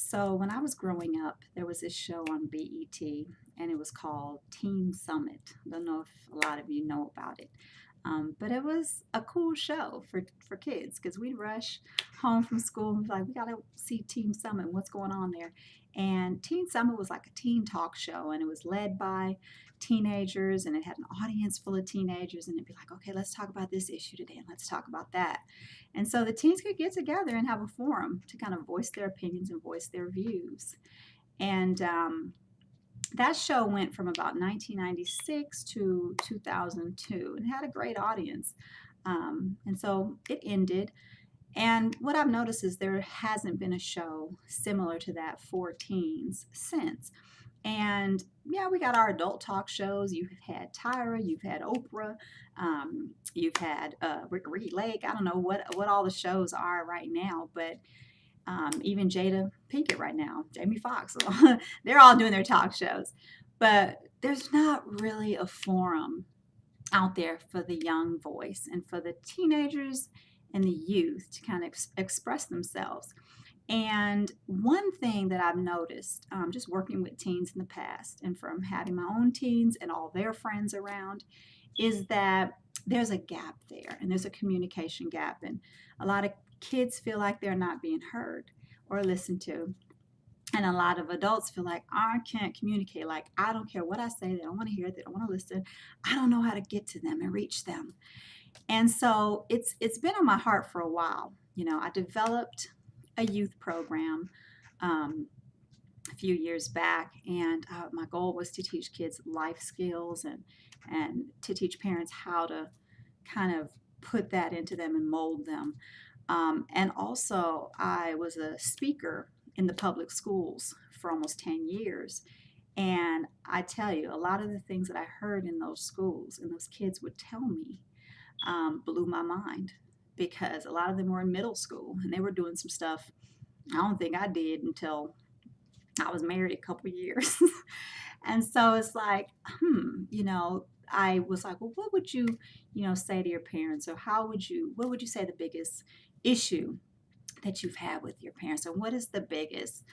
So when I was growing up, there was this show on BET, and it was called Teen Summit. I don't know if a lot of you know about it, but it was a cool show for kids because we'd rush home from school and be like, we gotta see Teen Summit. What's going on there? And Teen Summit was like a teen talk show, and it was led by teenagers, and it had an audience full of teenagers, and it'd be like, okay, let's talk about this issue today, and let's talk about that. And so the teens could get together and have a forum to kind of voice their opinions and voice their views. And that show went from about 1996 to 2002 and had a great audience. And so it ended. And what I've noticed is there hasn't been a show similar to that for teens since. And yeah, we got our adult talk shows. You've had Tyra, you've had Oprah, you've had Ricky Lake. I don't know what all the shows are right now, but even Jada Pinkett right now, Jamie Foxx, they're all doing their talk shows. But there's not really a forum out there for the young voice and for the teenagers and the youth to kind of express themselves. And one thing that I've noticed, just working with teens in the past and from having my own teens and all their friends around, is that there's a gap there and there's a communication gap. And a lot of kids feel like they're not being heard or listened to. And a lot of adults feel like I can't communicate. Like, I don't care what I say. They don't want to hear it. They don't want to listen. I don't know how to get to them and reach them. And so it's been on my heart for a while. I developed a youth program a few years back, and my goal was to teach kids life skills and to teach parents how to kind of put that into them and mold them. And also, I was a speaker in the public schools for almost 10 years. And I tell you, a lot of the things that I heard in those schools and those kids would tell me blew my mind because a lot of them were in middle school and they were doing some stuff I don't think I did until I was married a couple years. And so it's like, I was like, well, what would you say to your parents? Or what would you say the biggest issue that you've had with your parents? And what is the biggest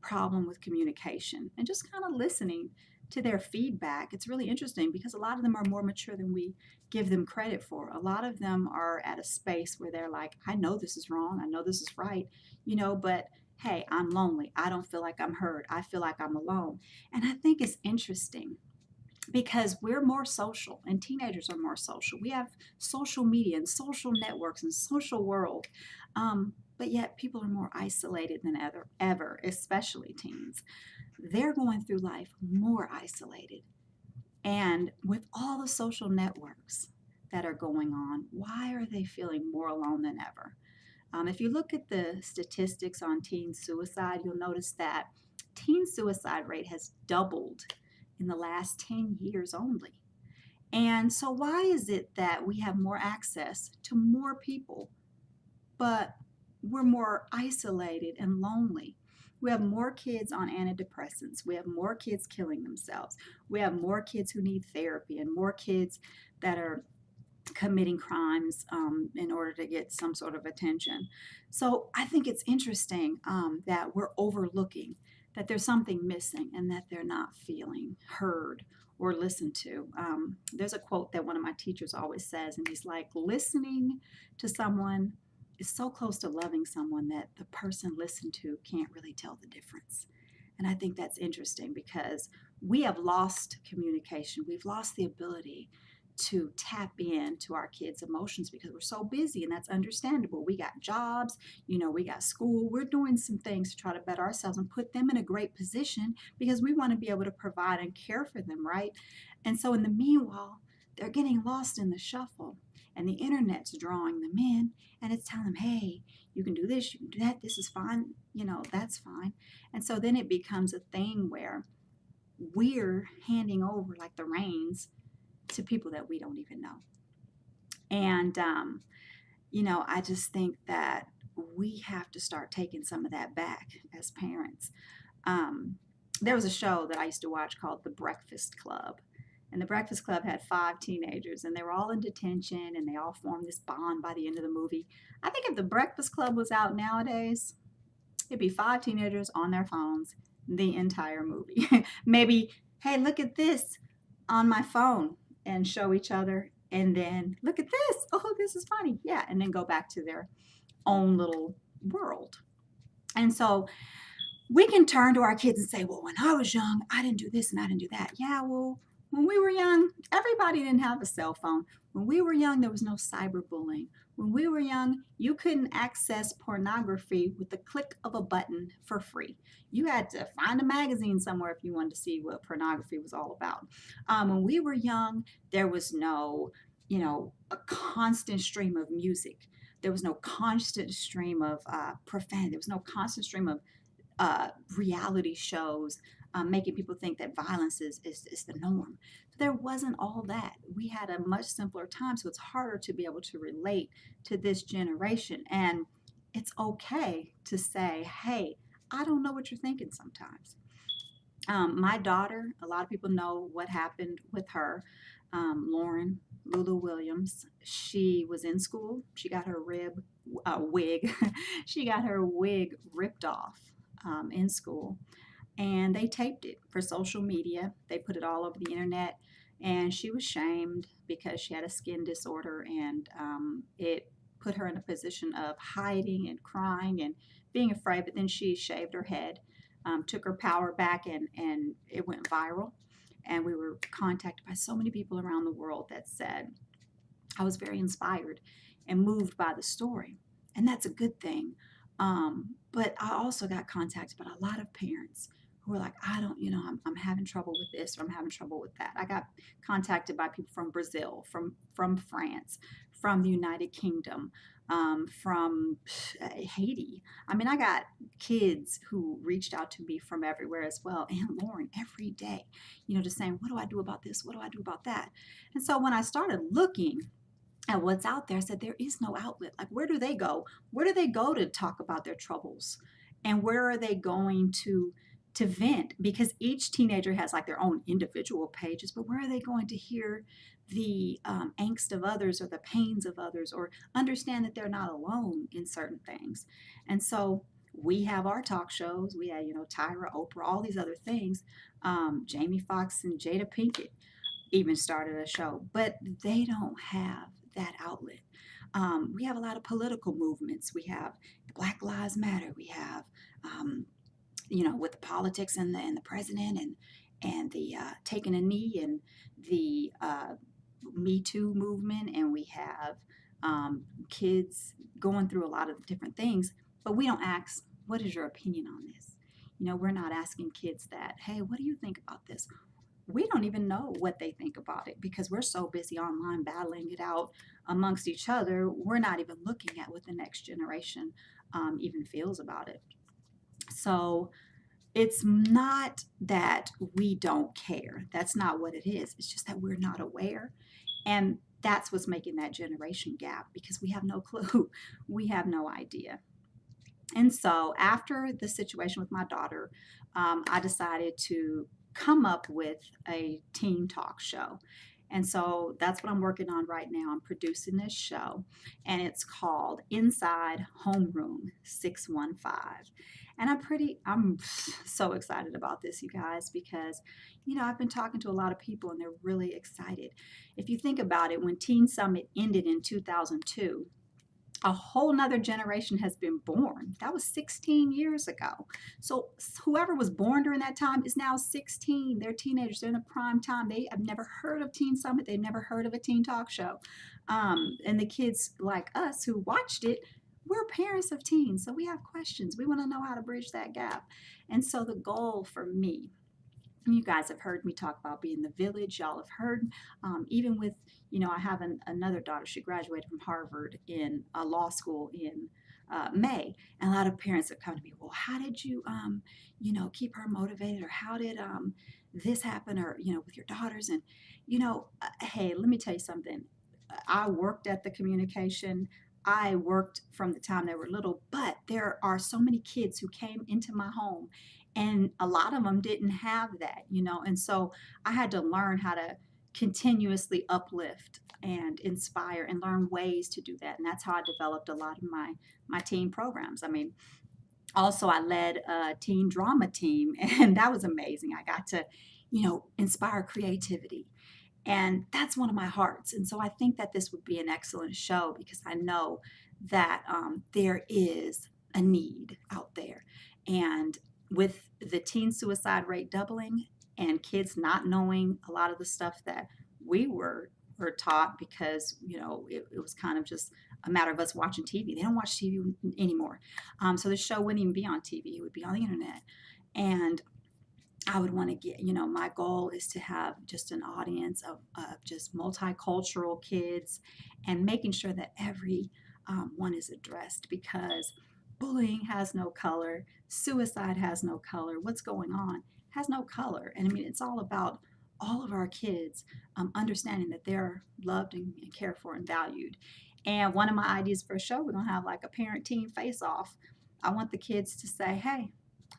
problem with communication? And just kind of listening to their feedback. It's really interesting because a lot of them are more mature than we give them credit for. A lot of them are at a space where they're like, I know this is wrong. I know this is right, but hey, I'm lonely. I don't feel like I'm heard. I feel like I'm alone. And I think it's interesting because we're more social and teenagers are more social. We have social media and social networks and social world. But yet people are more isolated than ever, especially teens. They're going through life more isolated. And with all the social networks that are going on, why are they feeling more alone than ever? If you look at the statistics on teen suicide, you'll notice that teen suicide rate has doubled in the last 10 years only. And so, why is it that we have more access to more people, but we're more isolated and lonely? We have more kids on antidepressants. We have more kids killing themselves. We have more kids who need therapy and more kids that are committing crimes in order to get some sort of attention. So I think it's interesting that we're overlooking that there's something missing and that they're not feeling heard or listened to. There's a quote that one of my teachers always says, and he's like, listening to someone is so close to loving someone that the person listened to can't really tell the difference. And I think that's interesting because we have lost communication. We've lost the ability to tap into our kids' emotions because we're so busy, and that's understandable. We got jobs, we got school. We're doing some things to try to better ourselves and put them in a great position because we want to be able to provide and care for them, right? And so in the meanwhile, they're getting lost in the shuffle, and the internet's drawing them in, and it's telling them, hey, you can do this, you can do that, this is fine, that's fine. And so then it becomes a thing where we're handing over like the reins to people that we don't even know. And, I just think that we have to start taking some of that back as parents. There was a show that I used to watch called The Breakfast Club. And The Breakfast Club had 5 teenagers, and they were all in detention, and they all formed this bond by the end of the movie. I think if The Breakfast Club was out nowadays, It'd be five teenagers on their phones the entire movie. Maybe, hey, look at this on my phone and show each other. And then look at this. Oh, this is funny. Yeah. And then go back to their own little world. And so we can turn to our kids and say, well, when I was young, I didn't do this and I didn't do that. Yeah, well, when we were young, everybody didn't have a cell phone. When we were young, there was no cyberbullying. When we were young, you couldn't access pornography with the click of a button for free. You had to find a magazine somewhere if you wanted to see what pornography was all about. When we were young, there was no, a constant stream of music. There was no constant stream of profanity. There was no constant stream of reality shows, making people think that violence is the norm. There wasn't all that. We had a much simpler time, so it's harder to be able to relate to this generation. And it's okay to say, hey, I don't know what you're thinking sometimes. My daughter, a lot of people know what happened with her. Lauren, Lulu Williams, she was in school. She got her wig. She got her wig ripped off in school, and they taped it for social media. They put it all over the internet, and she was shamed because she had a skin disorder, and it put her in a position of hiding and crying and being afraid. But then she shaved her head, took her power back, and it went viral. And we were contacted by so many people around the world that said, I was very inspired and moved by the story. And that's a good thing. But I also got contacted by a lot of parents who were like, I don't, I'm having trouble with this, or I'm having trouble with that. I got contacted by people from Brazil, from France, from the United Kingdom, from Haiti. I mean, I got kids who reached out to me from everywhere as well. And Lauren, every day, just saying, what do I do about this? What do I do about that? And so when I started looking at what's out there, I said, there is no outlet. Like, where do they go? Where do they go to talk about their troubles? And where are they going to vent? Because each teenager has like their own individual pages, but where are they going to hear the angst of others or the pains of others, or understand that they're not alone in certain things? And so we have our talk shows. We have, Tyra, Oprah, all these other things. Jamie Foxx and Jada Pinkett even started a show, but they don't have that outlet. We have a lot of political movements. We have Black Lives Matter. We have, with the politics and the president and the taking a knee, and the Me Too movement, and we have kids going through a lot of different things. But we don't ask, what is your opinion on this? We're not asking kids that, hey, what do you think about this? We don't even know what they think about it because we're so busy online battling it out amongst each other. We're not even looking at what the next generation even feels about it. So it's not that we don't care. That's not what it is. It's just that we're not aware. And that's what's making that generation gap, because we have no clue. We have no idea. And so after the situation with my daughter, I decided to come up with a teen talk show. And so that's what I'm working on right now. I'm producing this show, and it's called Inside Homeroom 615. And I'm so excited about this, you guys, because, I've been talking to a lot of people and they're really excited. If you think about it, when Teen Summit ended in 2002, a whole nother generation has been born. That was 16 years ago. So whoever was born during that time is now 16. They're teenagers. They're in a prime time. They have never heard of Teen Summit. They've never heard of a teen talk show. And the kids like us who watched it, we're parents of teens. So we have questions. We want to know how to bridge that gap. And so the goal for me, you guys have heard me talk about being the village. Y'all have heard, even with, I have another daughter. She graduated from Harvard in law school in May. And a lot of parents have come to me, well, how did you, keep her motivated? Or how did this happen? Or, with your daughters? And, hey, let me tell you something. I worked at the communication. I worked from the time they were little, but there are so many kids who came into my home, and a lot of them didn't have that, and so I had to learn how to continuously uplift and inspire and learn ways to do that. And that's how I developed a lot of my teen programs. I mean, Also, I led a teen drama team, and that was amazing. I got to, inspire creativity. And that's one of my hearts. And so I think that this would be an excellent show because I know that there is a need out there. And with the teen suicide rate doubling and kids not knowing a lot of the stuff that we were taught because, it was kind of just a matter of us watching TV. They don't watch TV anymore. So the show wouldn't even be on TV, it would be on the internet. And I would want to get, my goal is to have just an audience of just multicultural kids and making sure that every one is addressed because bullying has no color, suicide has no color, what's going on has no color. And I mean, it's all about all of our kids understanding that they're loved and cared for and valued. And one of my ideas for a show, we're going to have like a parent teen face off. I want the kids to say, hey,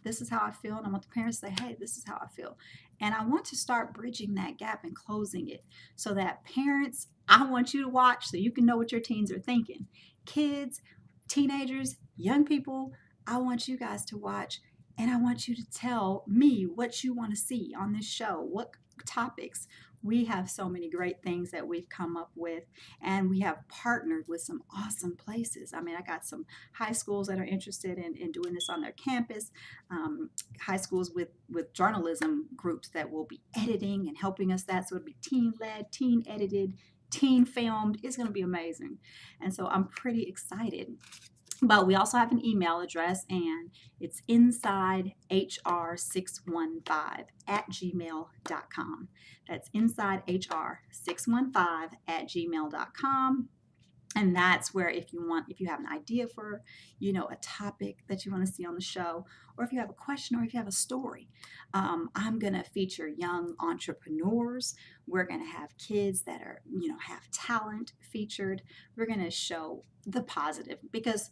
this is how I feel. And I want the parents to say, hey, this is how I feel. And I want to start bridging that gap and closing it so that parents, I want you to watch so you can know what your teens are thinking. Kids, teenagers, young people, I want you guys to watch and I want you to tell me what you want to see on this show, what topics. We have so many great things that we've come up with, and we have partnered with some awesome places. I mean, I got some high schools that are interested in doing this on their campus, high schools with journalism groups that will be editing and helping us that. So it'll be teen led, teen edited, teen filmed. It's going to be amazing. And so I'm pretty excited. But we also have an email address, and it's insidehr615@gmail.com. That's insidehr615@gmail.com. And that's where if you have an idea for, a topic that you want to see on the show, or if you have a question or if you have a story, I'm going to feature young entrepreneurs. We're going to have kids that are, have talent featured. We're going to show the positive because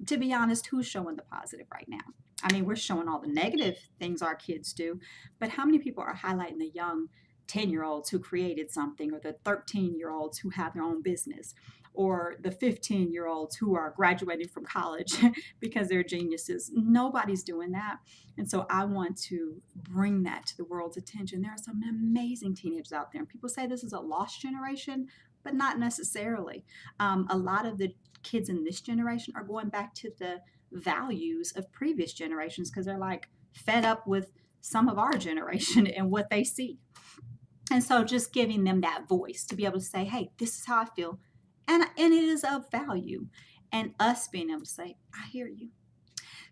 to be honest, who's showing the positive right now? I mean, we're showing all the negative things our kids do, but how many people are highlighting the young 10-year-olds who created something, or the 13-year-olds who have their own business, or the 15-year-olds who are graduating from college because they're geniuses? Nobody's doing that. And so I want to bring that to the world's attention. There are some amazing teenagers out there, and people say this is a lost generation, but not necessarily. A lot of the kids in this generation are going back to the values of previous generations because they're like fed up with some of our generation and what they see. And so just giving them that voice to be able to say, hey, this is how I feel. And it is of value. And us being able to say, I hear you.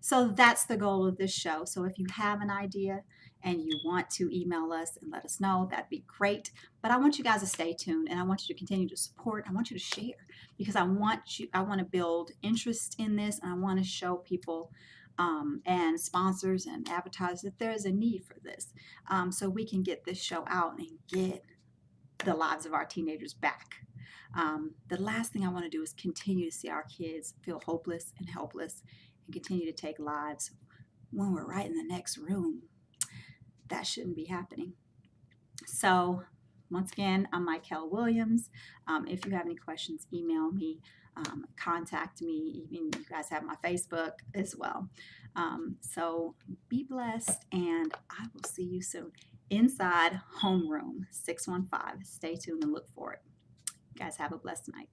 So that's the goal of this show. So if you have an idea and you want to email us and let us know, that'd be great. But I want you guys to stay tuned, and I want you to continue to support. I want you to share because I want to build interest in this, and I want to show people and sponsors and advertisers that there is a need for this, so we can get this show out and get the lives of our teenagers back. The last thing I want to do is continue to see our kids feel hopeless and helpless and continue to take lives when we're right in the next room. That shouldn't be happening. So once again, I'm Myckelle Williams. If you have any questions, email me, contact me. Even you guys have my Facebook as well. So be blessed, and I will see you soon. Inside HomeRoom 615. Stay tuned and look for it. You guys have a blessed night.